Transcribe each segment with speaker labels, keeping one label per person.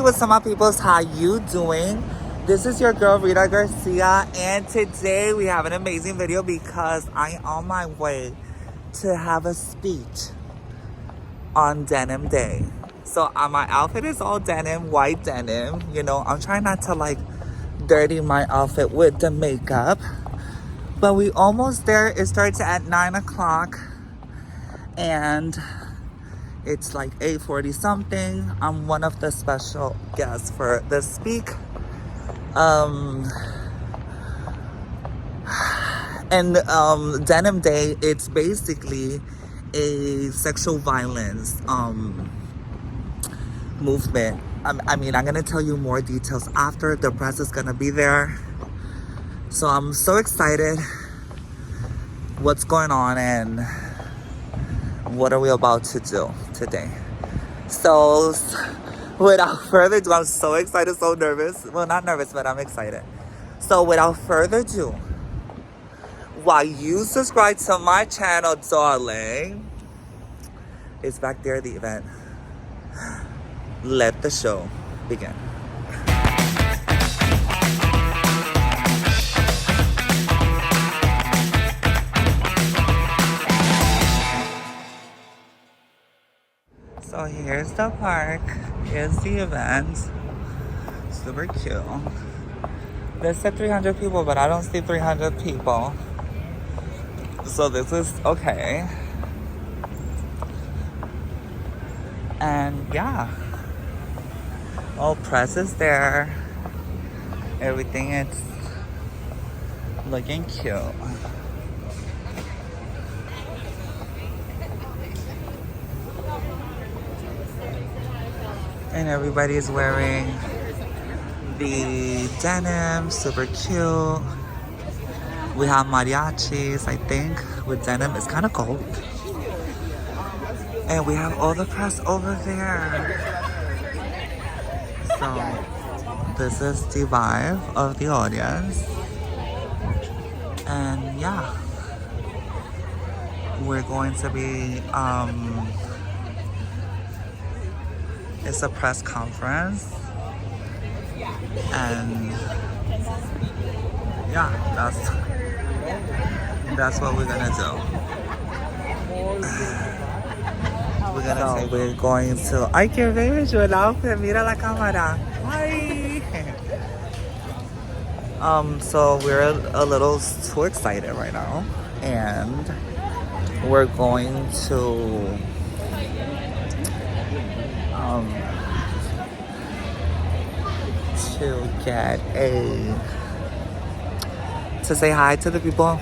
Speaker 1: what's up, my peoples? How you doing? This is your girl, Rita Garcia, and today we have an amazing video because I'm on my way to have a speech on Denim Day. So my outfit is all denim, white denim. You know, I'm trying not to like dirty my outfit with the makeup. But we almost there. It starts at 9 o'clock. And it's like 8:40 something. I'm one of the special guests for the speak. Denim Day, it's basically a sexual violence movement. I mean, I'm gonna tell you more details after. The press is gonna be there. So I'm so excited what's going on and what are we about to do today. So without further ado, I'm so excited, so nervous. Well, not nervous, but I'm excited. So without further ado, while you subscribe to my channel, darling, it's back there, the event. Let the show begin. So here's the park, here's the event. Super cute. They said 300 people, but I don't see 300 people. So this is okay. And yeah. All press is there. Everything is looking cute. And everybody's wearing the denim, super cute. We have mariachis, I think, with denim. It's kind of cold. And we have all the press over there. So this is the vibe of the audience. And yeah, we're going to be, it's a press conference, and yeah, that's what we're gonna do. We're going to. Ay, qué bello el outfit. Mira la cámara. Ay. So we're a little too excited right now, and we're going to. To get to say hi to the people.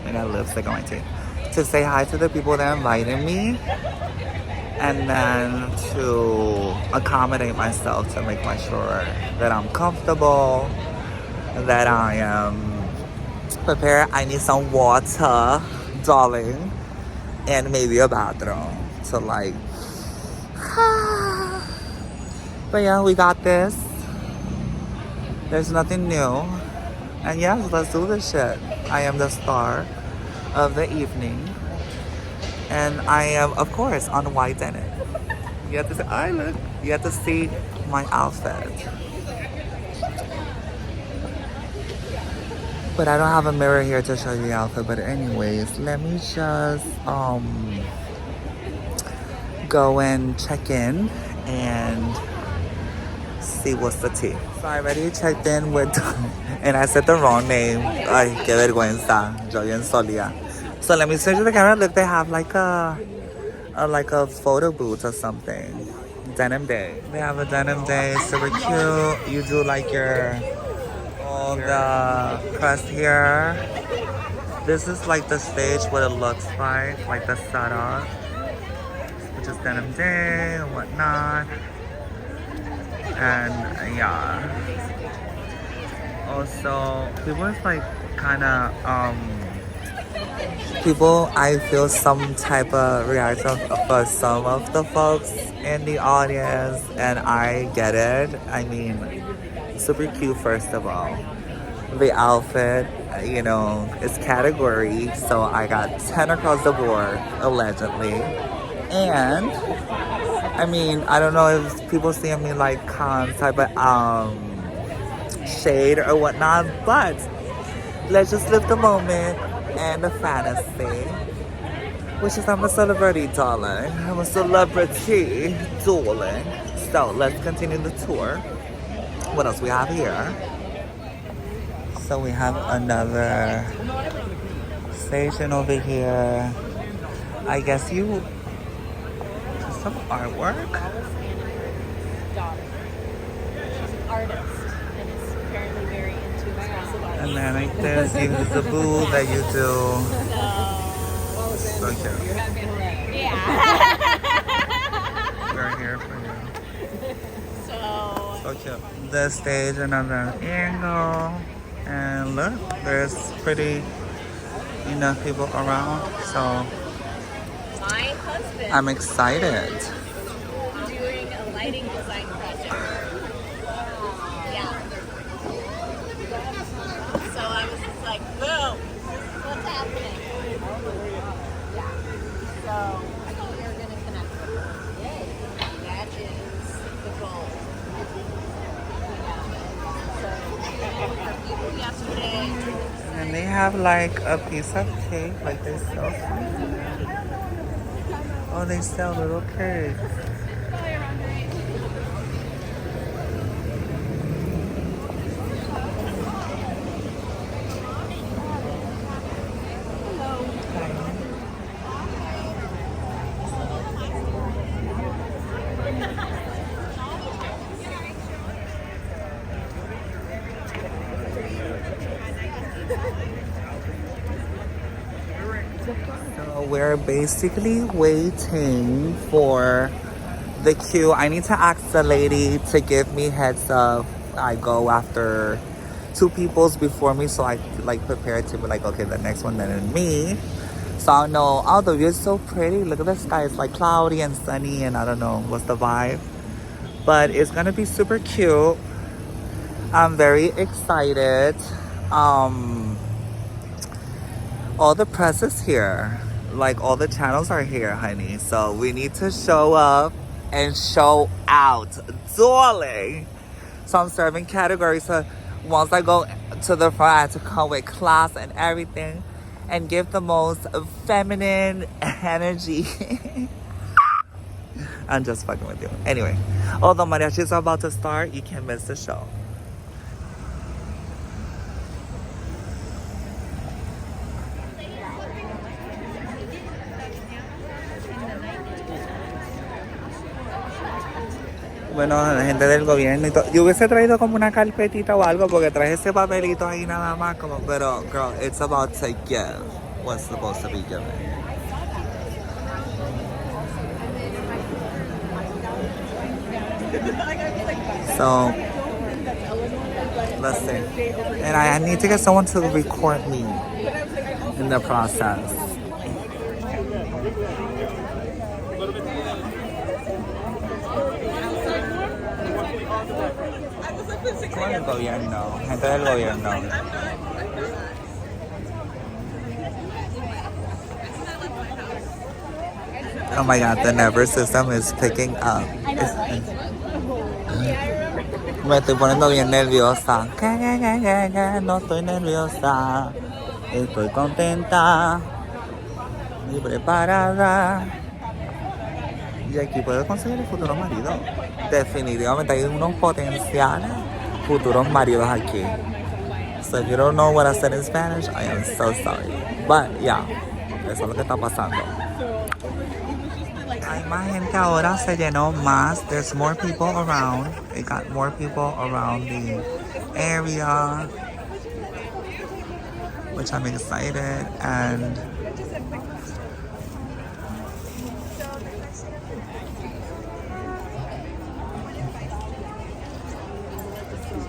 Speaker 1: I got lipstick on my teeth. To say hi to the people that invited me, and then to accommodate myself to make sure that I'm comfortable, that I am prepared. I need some water, darling, and maybe a bathroom to like. But yeah, we got this. There's nothing new. And yes, let's do this shit. I am the star of the evening. And I am, of course, on white denim. You have to say, I look. You have to see my outfit. But I don't have a mirror here to show you the outfit. But anyways, let me just go and check in and see what's the tea. So I already checked in with, and I said the wrong name. Ay, qué vergüenza. Yo bien solía. So let me switch to the camera. Look, they have like a photo booth or something. Denim Day. They have a Denim Day, super cute. You do like all the press here. This is like the stage, what it looks like the setup, which is Denim Day and whatnot. And yeah, also people is like kind of people, I feel some type of reaction for some of the folks in the audience, and I get it. I mean, super cute first of all. The outfit, you know, is category, so I got 10 across the board, allegedly. And I mean, I don't know if people see me like type of shade or whatnot, but let's just live the moment and the fantasy, which is I'm a celebrity, darling. I'm a celebrity, darling. So let's continue the tour. What else we have here? So we have another station over here. I guess you some artwork.
Speaker 2: Artist and is apparently very into expressive art.
Speaker 1: And then like there's the boo that you do. So cute.
Speaker 2: Yeah.
Speaker 1: We're here for you.
Speaker 2: So
Speaker 1: cute. The stage, another angle. And look, there's pretty enough people around. So
Speaker 2: my husband
Speaker 1: I'm excited.
Speaker 2: doing a lighting design project. Yeah. So I was just like, boom, what's happening? Yeah. So I thought we were going to connect with her. That is the goal. Yeah. So people yesterday.
Speaker 1: And they have like a piece of cake, like they sell. Oh, they sell little cakes. So we're basically waiting for the queue. I need to ask the lady to give me heads up. I go after two peoples before me, so I like prepare to be like, okay, the next one then me. So I know, oh, the view is so pretty. Look at the sky. It's like cloudy and sunny, and I don't know what's the vibe. But it's gonna be super cute. I'm very excited. All the press is here. Like all the channels are here, honey. So we need to show up and show out, darling. So I'm serving categories. So once I go to the front, I have to come with class and everything and give the most feminine energy. I'm just fucking with you. Anyway, although mariachis are about to start, you can't miss the show. Bueno, la gente del gobierno y todo. Yo hubiese traído como una carpetita o algo porque traje ese papelito ahí nada más como, pero girl, it's about to give what's supposed to be given. So, let's see. And I need to get someone to record me in the process. Con el gobierno, gente del gobierno. Oh my god, the nervous system is picking up. Me estoy poniendo bien nerviosa. No estoy nerviosa. Estoy contenta y preparada. Y aquí puedo conseguir el futuro marido. Definitivamente hay unos potenciales futuros maridos aquí. So if you don't know what I said in Spanish, I am so sorry. But yeah, eso es lo que está pasando. Hay más gente ahora, se llenó más. There's more people around. It got more people around the area, which I'm excited. And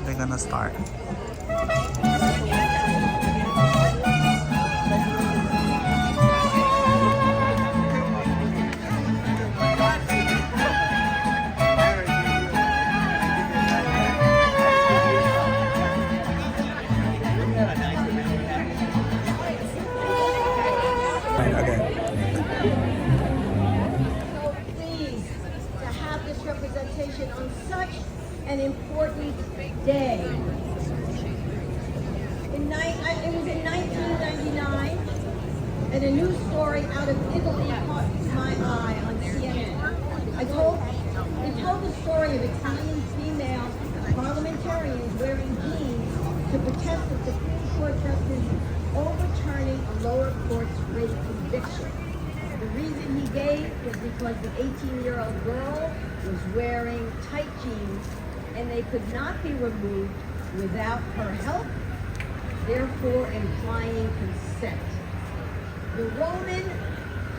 Speaker 1: they're gonna start.
Speaker 2: an important day. It was in 1999, and a news story out of Italy caught my eye on CNN. It told the story of Italian female parliamentarians wearing jeans to protest the Supreme Court justice overturning a lower court's rape conviction. The reason he gave was because the 18-year-old girl was wearing tight jeans and they could not be removed without her help, therefore implying consent. The Roman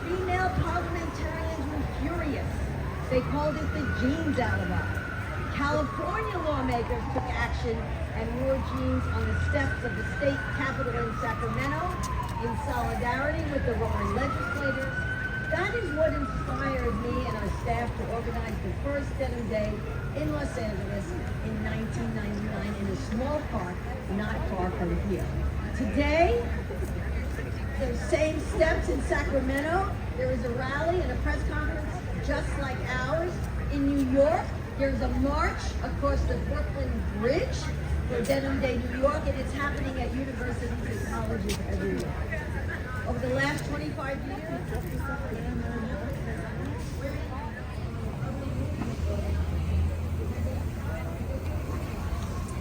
Speaker 2: female parliamentarians were furious. They called it the jeans alibi. California lawmakers took action and wore jeans on the steps of the state capitol in Sacramento in solidarity with the Roman legislators. That is what inspired me and our staff to organize the first Denim Day in Los Angeles in 1999 in a small park not far from here. Today, the same steps in Sacramento, there is a rally and a press conference just like ours. In New York, there's a march across the Brooklyn Bridge for Denim Day New York, and it's happening at universities and colleges everywhere. Over the last 25 years,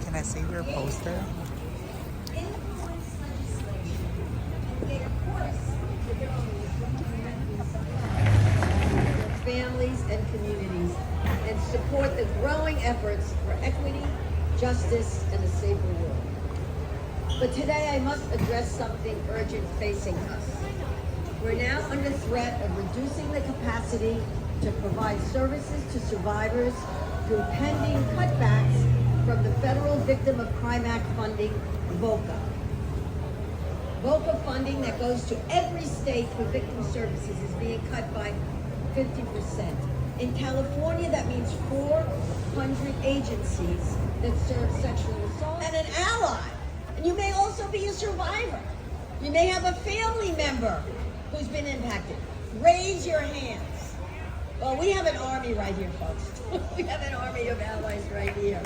Speaker 1: Can I see your poster?
Speaker 2: families and communities, and support the growing efforts for equity, justice, and a safer world. But today I must address something urgent facing us. We're now under threat of reducing the capacity to provide services to survivors through pending cutbacks from the Federal Victim of Crime Act funding, VOCA. VOCA funding that goes to every state for victim services is being cut by 50%. In California, that means 400 agencies that serve sexual assault and an ally. And you may also be a survivor. You may have a family member who's been impacted. Raise your hands. Well, we have an army right here, folks. We have an army of allies right here.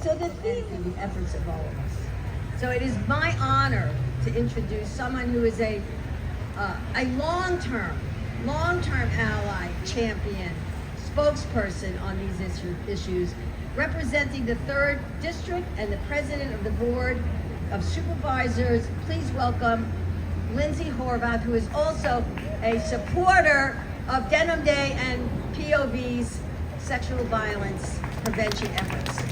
Speaker 2: So the theme and the efforts of all of us. So it is my honor to introduce someone who is a long-term ally, champion, spokesperson on these issues, representing the 3rd District and the President of the Board of Supervisors. Please welcome Lindsay Horvath, who is also a supporter of Denim Day and POV's sexual violence prevention efforts.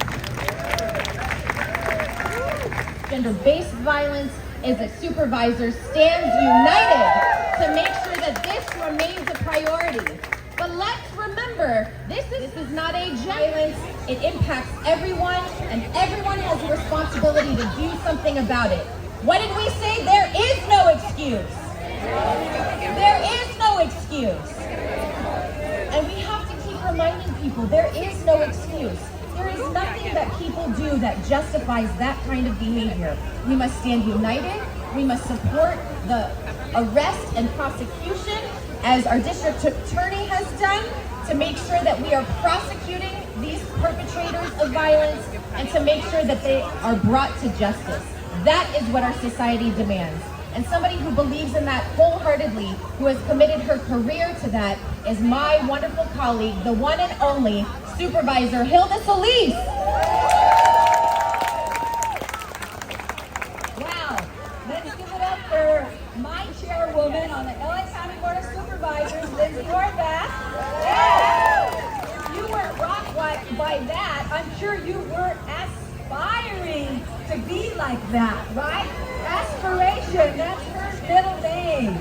Speaker 3: Gender-based violence as a supervisor stands united to make sure that this remains a priority. But let's remember, this is not a violence. It impacts everyone, and everyone has a responsibility to do something about it. What did we say? There is no excuse. There is no excuse. And we have to keep reminding people, there is no excuse. There is nothing that people do that justifies that kind of behavior. We must stand united. We must support the arrest and prosecution, as our district attorney has done, to make sure that we are prosecuting these perpetrators of violence and to make sure that they are brought to justice. That is what our society demands. And somebody who believes in that wholeheartedly, who has committed her career to that, is my wonderful colleague, the one and only Supervisor Hilda Solis.
Speaker 4: Wow, let's give it up for my chairwoman on the LA County Board of Supervisors, Lindsay Horvath. If you weren't rocked by that, I'm sure you were aspiring to be like that, right? Aspiration, that's her middle name.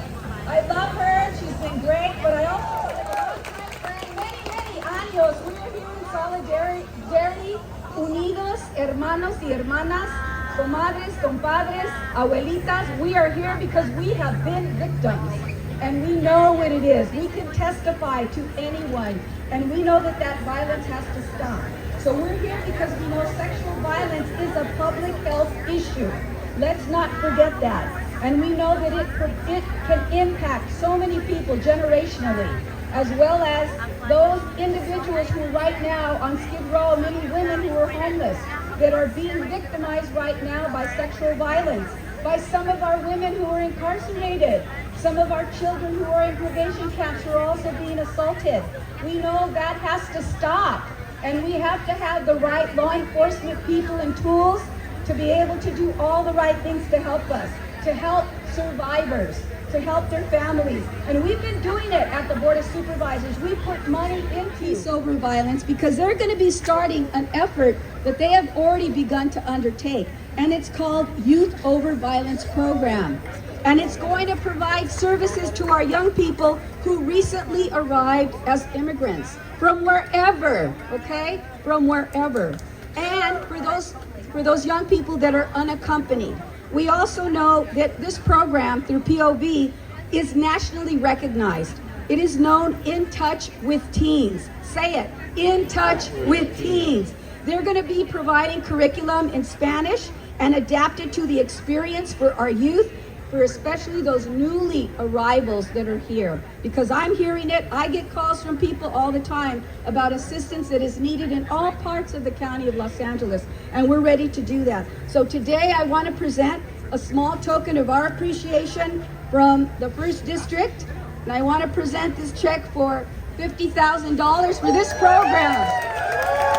Speaker 4: I love her, she's been great, but I also have a long-time friend, many años. We are here in solidarity, unidos, hermanos y hermanas, comadres, compadres, abuelitas. We are here because we have been victims, and we know what it is. We can testify to anyone, and we know that that violence has to stop. So we're here because we know sexual violence is a public health issue. Let's not forget that. And we know that it can impact so many people generationally. as well as those individuals who right now on Skid Row, many women who are homeless, that are being victimized right now by sexual violence, by some of our women who are incarcerated, some of our children who are in probation camps who are also being assaulted. We know that has to stop, and we have to have the right law enforcement people and tools to be able to do all the right things to help us, to help survivors, to help their families. And we've been doing it at the Board of Supervisors. We put money into Peace Over Violence because they're going to be starting an effort that they have already begun to undertake. And it's called Youth Over Violence Program. And it's going to provide services to our young people who recently arrived as immigrants from wherever, okay? From wherever. And for those young people that are unaccompanied. We also know that this program through POV is nationally recognized. It is known In Touch with Teens. Say it, In Touch with Teens. They're going to be providing curriculum in Spanish and adapted to the experience for our youth, for especially those newly arrivals that are here. Because I'm hearing it, I get calls from people all the time about assistance that is needed in all parts of the county of Los Angeles, and we're ready to do that. So today I want to present a small token of our appreciation from the 1st District, and I want to present this check for $50,000 for this program.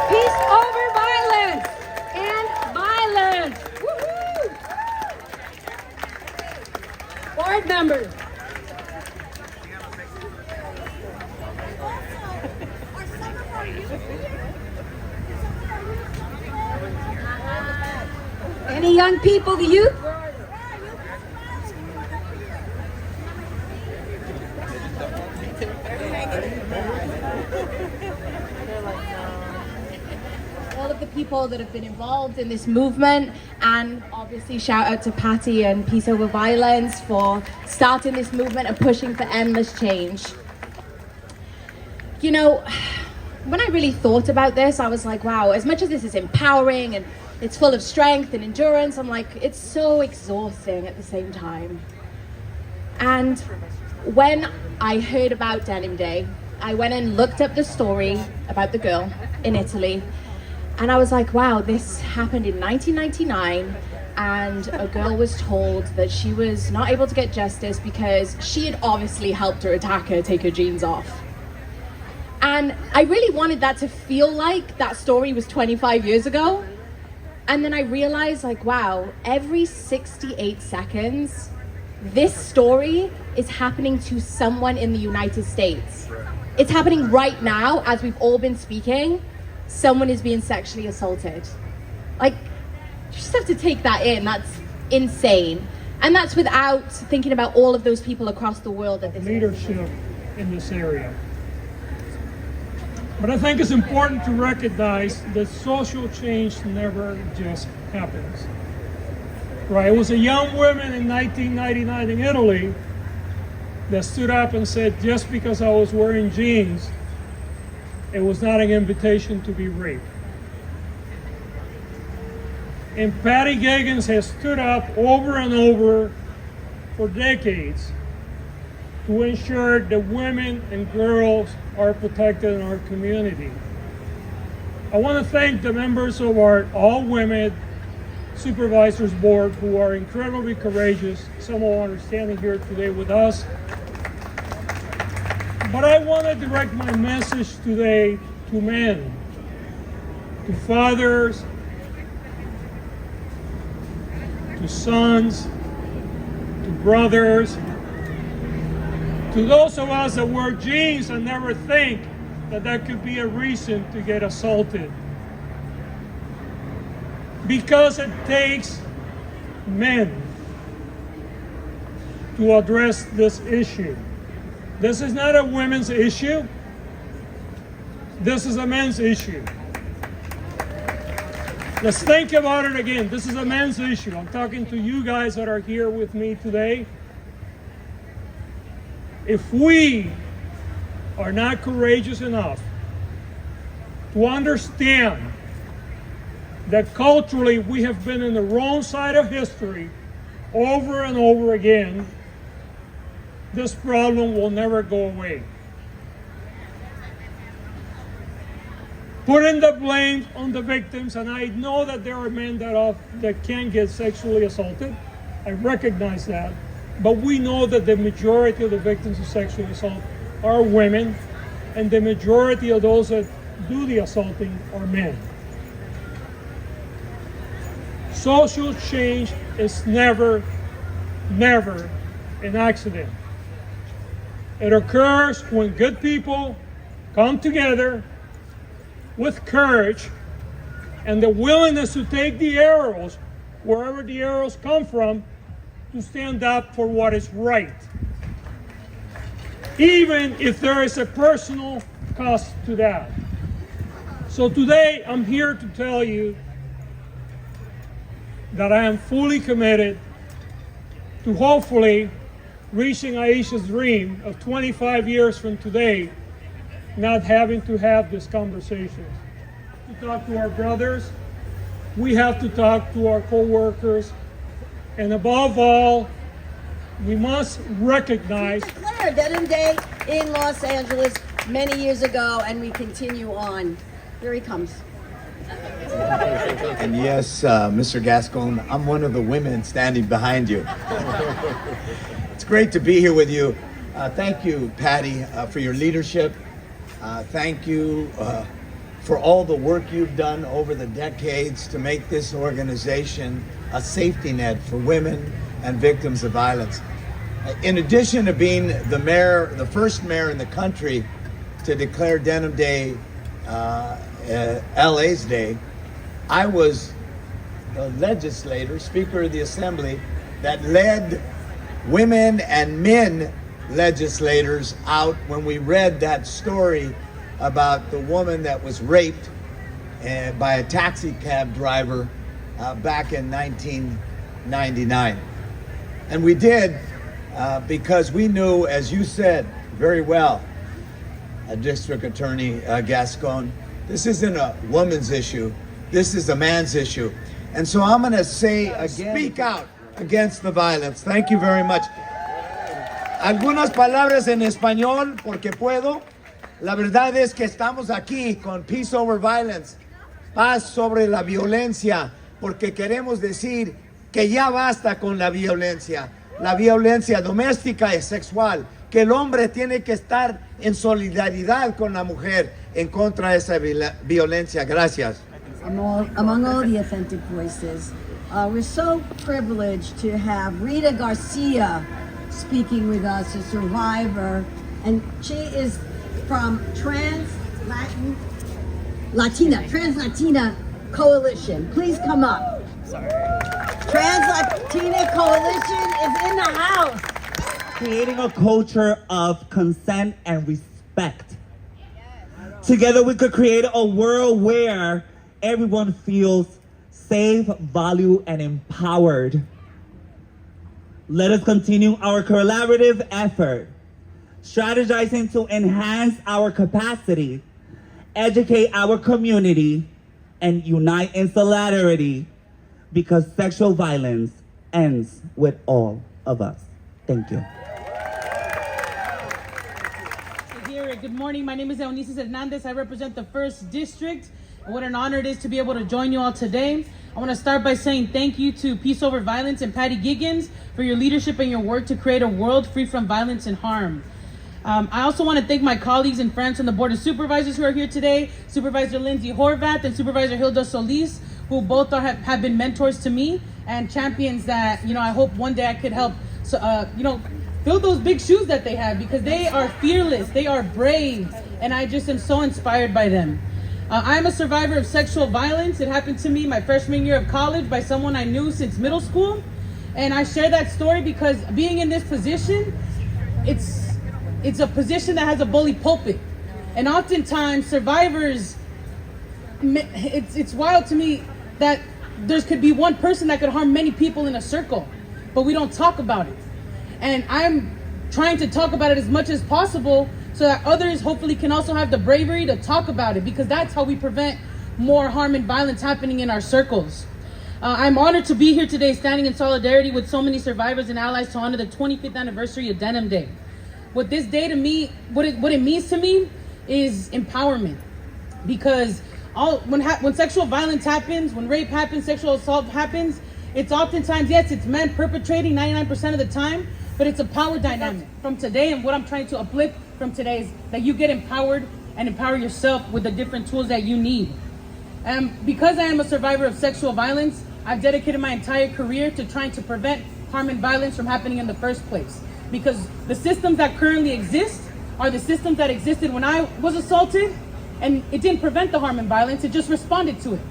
Speaker 4: Peace over violence and violence. Woo-hoo! Board members. Any young people, the youth?
Speaker 3: All of the people that have been involved in this movement, and obviously shout out to Patty and Peace Over Violence for starting this movement and pushing for endless change. You know, when I really thought about this, I was like, wow, as much as this is empowering and it's full of strength and endurance, I'm like, it's so exhausting at the same time. And when I heard about Denim Day, I went and looked up the story about the girl in Italy, and I was like, wow, this happened in 1999, and a girl was told that she was not able to get justice because she had obviously helped her attacker take her jeans off. And I really wanted that to feel like that story was 25 years ago. And then I realized, like, wow, every 68 seconds, this story is happening to someone in the United States. It's happening right now as we've all been speaking. Someone is being sexually assaulted. Like, you just have to take that in. That's insane. And that's without thinking about all of those people across the world that this
Speaker 5: leadership in this area. But I think it's important to recognize that social change never just happens. Right? It was a young woman in 1999 in Italy that stood up and said, just because I was wearing jeans, it was not an invitation to be raped. And Patty Gaggins has stood up over and over for decades to ensure that women and girls are protected in our community. I want to thank the members of our all-women supervisors board who are incredibly courageous. Some of them are standing here today with us. But I want to direct my message today to men, to fathers, to sons, to brothers, to those of us that wear jeans and never think that that could be a reason to get assaulted. Because it takes men to address this issue. This is not a women's issue. This is a men's issue. Let's think about it again. This is a men's issue. I'm talking to you guys that are here with me today. If we are not courageous enough to understand that culturally we have been in the wrong side of history over and over again, this problem will never go away. putting the blame on the victims, and I know that there are men that can get sexually assaulted. I recognize that. But we know that the majority of the victims of sexual assault are women, and the majority of those that do the assaulting are men. Social change is never an accident. It occurs when good people come together with courage and the willingness to take the arrows, wherever the arrows come from, to stand up for what is right, even if there is a personal cost to that. So today, I'm here to tell you that I am fully committed to hopefully reaching Aisha's dream of 25 years from today, not having to have this conversation. To talk to our brothers, we have to talk to our co-workers, and above all, we must recognize.
Speaker 2: We declared Denim Day in Los Angeles many years ago, and we continue on. Here he comes.
Speaker 6: And yes, Mr. Gascon, I'm one of the women standing behind you. It's great to be here with you. Thank you, Patty, for your leadership. Thank you for all the work you've done over the decades to make this organization a safety net for women and victims of violence. In addition to being the mayor, the first mayor in the country to declare Denim Day LA's Day, I was the legislator, Speaker of the Assembly, that led women and men legislators out when we read that story about the woman that was raped by a taxi cab driver back in 1999. And we did because we knew, as you said very well, District Attorney Gascon, this isn't a woman's issue, this is a man's issue. And so I'm going to say again, speak out against the violence. Thank you very much. Algunas palabras en español, porque puedo. La verdad es que estamos aquí con Peace Over Violence, paz sobre la violencia, porque queremos decir que ya basta con la violencia doméstica y sexual, que el hombre tiene que estar en solidaridad con la mujer en contra de esa violencia. Gracias.
Speaker 2: Among all the authentic voices, we're so privileged to have Rita Garcia speaking with us, a survivor, and she is from Trans-Latina Coalition. Please come up. Sorry. Trans-Latina Coalition is in the house.
Speaker 1: Creating a culture of consent and respect. Together we could create a world where everyone feels safe, valued, and empowered. Let us continue our collaborative effort, strategizing to enhance our capacity, educate our community, and unite in solidarity, because sexual violence ends with all of us. Thank you.
Speaker 7: Good morning. My name is Eunices Hernandez. I represent the 1st District. And what an honor it is to be able to join you all today. I want to start by saying thank you to Peace Over Violence and Patty Giggins for your leadership and your work to create a world free from violence and harm. I also want to thank my colleagues and friends from the Board of Supervisors who are here today, Supervisor Lindsay Horvath and Supervisor Hilda Solis, who both have been mentors to me and champions that, I hope one day I could help, fill those big shoes that they have, because they are fearless, they are brave, and I just am so inspired by them. I'm a survivor of sexual violence. It happened to me my freshman year of college by someone I knew since middle school. And I share that story because being in this position, it's a position that has a bully pulpit. And oftentimes survivors, it's wild to me that there could be one person that could harm many people in a circle, but we don't talk about it. And I'm trying to talk about it as much as possible so that others hopefully can also have the bravery to talk about it, because that's how we prevent more harm and violence happening in our circles. I'm honored to be here today standing in solidarity with so many survivors and allies to honor the 25th anniversary of Denim Day. What this day to me, what it means to me is empowerment, because when sexual violence happens, when rape happens, sexual assault happens, it's oftentimes, yes, it's men perpetrating 99% of the time, but it's a power dynamic from today. And what I'm trying to uplift from today is that you get empowered and empower yourself with the different tools that you need. Because I am a survivor of sexual violence, I've dedicated my entire career to trying to prevent harm and violence from happening in the first place. Because the systems that currently exist are the systems that existed when I was assaulted, and it didn't prevent the harm and violence, it just responded to it.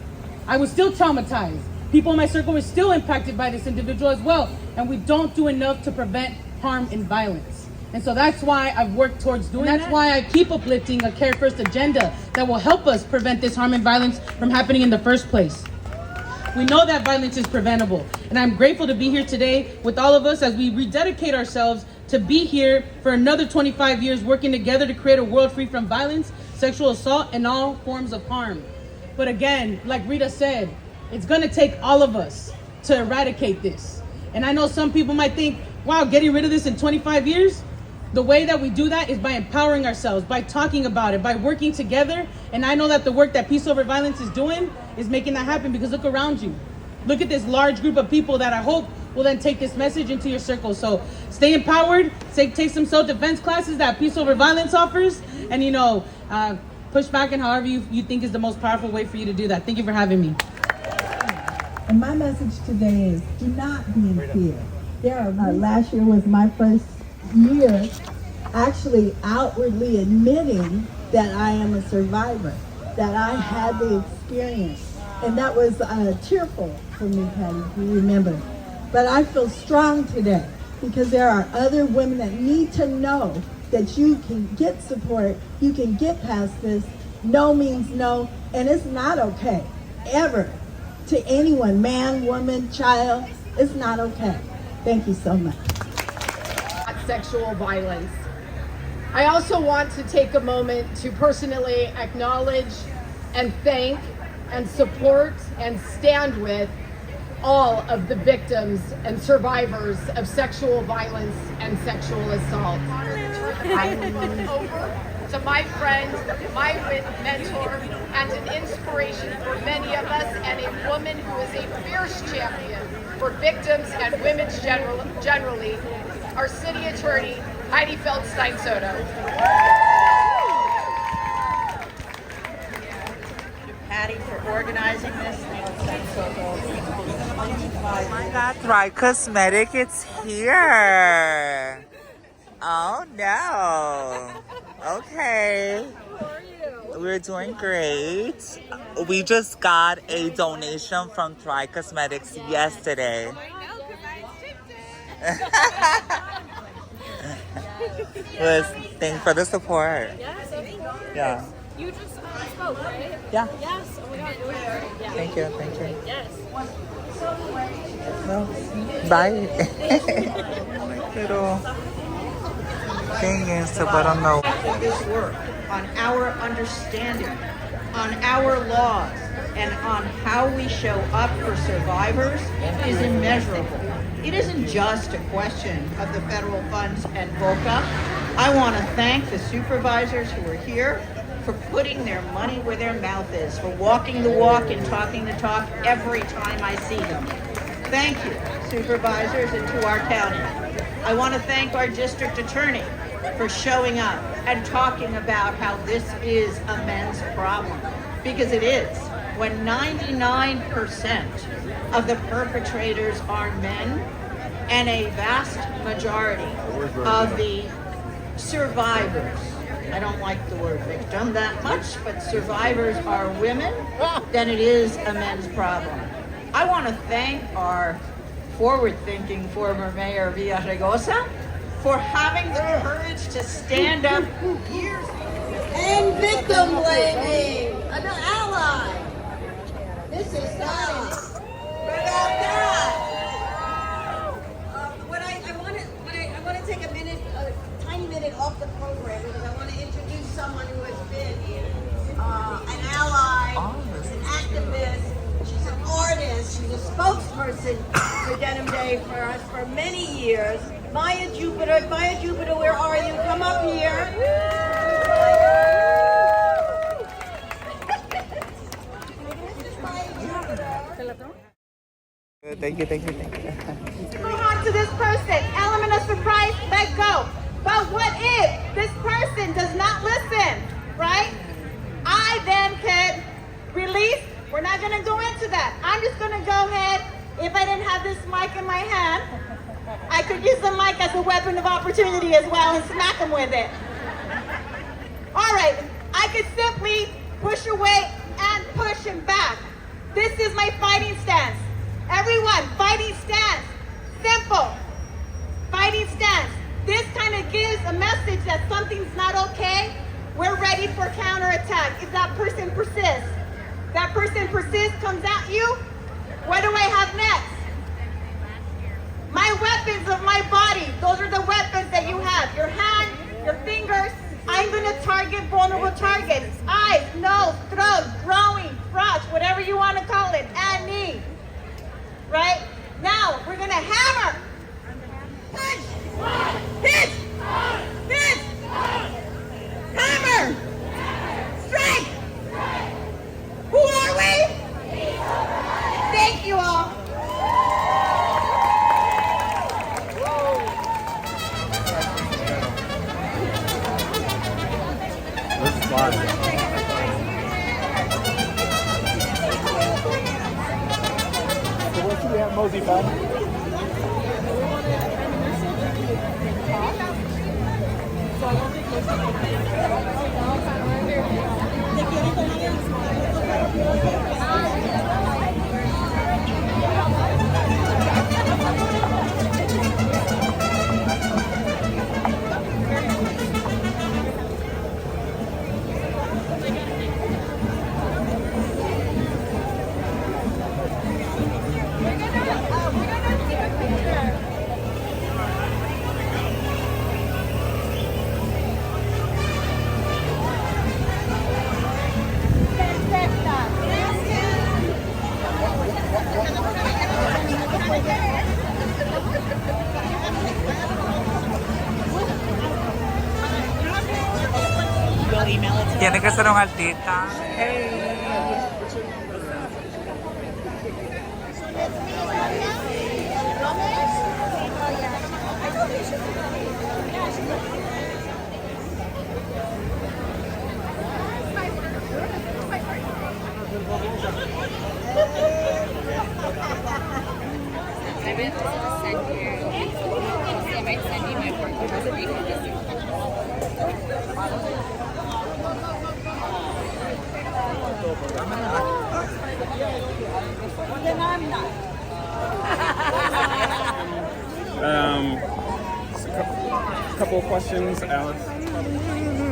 Speaker 7: I was still traumatized. People in my circle were still impacted by this individual as well, and we don't do enough to prevent harm and violence. And so that's why I've worked towards doing that. That's why I keep uplifting a Care First agenda that will help us prevent this harm and violence from happening in the first place. We know that violence is preventable, and I'm grateful to be here today with all of us as we rededicate ourselves to be here for another 25 years working together to create a world free from violence, sexual assault, and all forms of harm. But again, like Rita said, it's gonna take all of us to eradicate this. And I know some people might think, wow, getting rid of this in 25 years? The way that we do that is by empowering ourselves, by talking about it, by working together. And I know that the work that Peace Over Violence is doing is making that happen, because look around you. Look at this large group of people that I hope will then take this message into your circle. So stay empowered, take some self-defense classes that Peace Over Violence offers, and push back in however you think is the most powerful way for you to do that. Thank you for having me.
Speaker 8: And my message today is, do not be in fear. Last year was my first year actually outwardly admitting that I am a survivor, that I had the experience. And that was cheerful for me, Patty, if you remember. But I feel strong today because there are other women that need to know that you can get support, you can get past this. No means no, and it's not okay, ever, to anyone, man, woman, child. It's not okay. Thank you so much.
Speaker 9: Sexual violence. I also want to take a moment to personally acknowledge and thank and support and stand with all of the victims and survivors of sexual violence and sexual assault. I look over to my friend, my mentor, and an inspiration for many of us, and a woman who is a fierce champion for victims and women generally, our city attorney, Heidi Feldstein-Soto.
Speaker 10: Patty for organizing this.
Speaker 1: Oh my God, Thrive Cosmetic, it's here. Oh no. Okay.
Speaker 10: How are you?
Speaker 1: We're doing great. We just got a donation from Thrive Cosmetics yesterday.
Speaker 10: I know, because I tipped it.
Speaker 1: Well, thanks for the support.
Speaker 10: Yes, of course.
Speaker 1: Yeah.
Speaker 10: You just spoke, right?
Speaker 1: Yeah.
Speaker 10: Yes. Oh my God. It was great. Yeah.
Speaker 1: Thank you.
Speaker 10: Yes.
Speaker 1: Well, bye. Little thing is to let them know.
Speaker 10: This work on our understanding, on our laws, and on how we show up for survivors is immeasurable. It isn't just a question of the federal funds and VOCA. I want to thank the supervisors who are here for putting their money where their mouth is, for walking the walk and talking the talk every time I see them. Thank you, supervisors, and to our county. I want to thank our district attorney for showing up and talking about how this is a men's problem, because it is. When 99% of the perpetrators are men, and a vast majority of the survivors, I don't like the word victim that much, but survivors are women, then it is a men's problem. I want to thank our forward-thinking former Mayor Villaraigosa for having the courage to stand up years
Speaker 2: And victim blaming, an ally. This is not without that. I want to take a tiny minute off the program because I want to introduce someone who has been an ally, an activist. She's an artist. She's a spokesperson for Denim Day for us for many years. Maya Jupiter, where are you? Come up here.
Speaker 1: Thank you, thank you, thank you.
Speaker 11: Move on to this person. Element of surprise, let go. But what if this person does not listen, right? I then can release. We're not going to go into that. I'm just going to go ahead. If I didn't have this mic in my hand, I could use the mic as a weapon of opportunity as well and smack them with it. All right. I could simply push away and push him back. This is my fighting stance. Everyone, fighting stance. Simple. Fighting stance. This kind of gives a message that something's not okay. We're ready for counterattack. If that person persists, comes at you, what do I have next? My weapons of my body. Those are the weapons that you have. Your hand, your fingers. I'm going to target vulnerable targets. Eyes, nose, throat, growing, crotch, whatever you want to call it, and knee. Right? Now, we're going to hammer. Punch. Hit. Hit. Hammer. Strike. Who are we? Thank you all.
Speaker 6: Let's fly. So what should we have Mosey back?
Speaker 1: Tiene que ser un artista.
Speaker 12: Just a couple of questions, Alice.